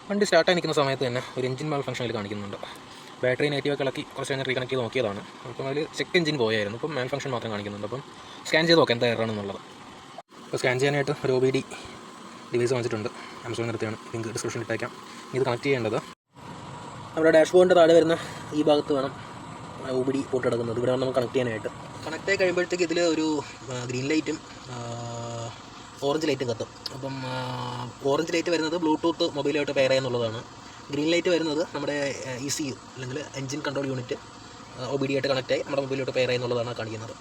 വണ്ടി സ്റ്റാർട്ടായി നിൽക്കുന്ന സമയത്ത് തന്നെ ഒരു എഞ്ചിൻ മാൽ ഫംഗ്ഷനിൽ കാണിക്കുന്നുണ്ട്. ബാറ്ററി നെഗറ്റീവൊക്കെ ഇളക്കി കുറച്ച് കഴിഞ്ഞ് റീകണക്ട് ചെയ്ത് നോക്കിയതാണ്. അപ്പം അതിൽ ചെക്ക് എഞ്ചിൻ പോയായിരുന്നു. ഇപ്പം മാൽ ഫംഗ്ഷൻ മാത്രം കാണിക്കുന്നുണ്ട്. അപ്പം സ്കാൻ ചെയ്ത് നോക്കാം എന്താ എററാണെന്നുള്ളത്. അപ്പോൾ സ്കാൻ ചെയ്യാനായിട്ട് ഒരു OBD ഡിവൈസ് വാങ്ങിച്ചിട്ടുണ്ട്. ആമസോണിൽ നിർത്തിയാണ്, ലിങ്ക് ഡിസ്ക്രിപ്ഷനിൽ ഇട്ടേക്കാം. ഇത് കണക്ട് ചെയ്യേണ്ടത് നമ്മുടെ ഡാഷ്ബോർഡിൻ്റെ താഴെ വരുന്ന ഈ ഭാഗത്ത് വേണം OBD പോർട്ട് എടുക്കുന്നത്. ഇവിടെ വേണം നമുക്ക് കണക്ട് ചെയ്യാനായിട്ട്. കണക്ട് ആയി കഴിയുമ്പോഴത്തേക്ക് ഇതിൽ ഒരു ഗ്രീൻ ലൈറ്റും ഓറഞ്ച് ലൈറ്റും കത്തും. അപ്പം ഓറഞ്ച് ലൈറ്റ് വരുന്നത് ബ്ലൂടൂത്ത് മൊബൈലായിട്ട് പെയർ ചെയ്യുന്നുള്ളതാണ്. ഗ്രീൻ ലൈറ്റ് വരുന്നത് നമ്മുടെ ECU അല്ലെങ്കിൽ എഞ്ചിൻ കൺട്രോൾ യൂണിറ്റ് OBD ആയിട്ട് കണക്റ്റായി നമ്മുടെ മൊബൈലിലോട്ട് പെയർ ചെയ്യുന്നുള്ളതാണ് കാണിക്കുന്നത്.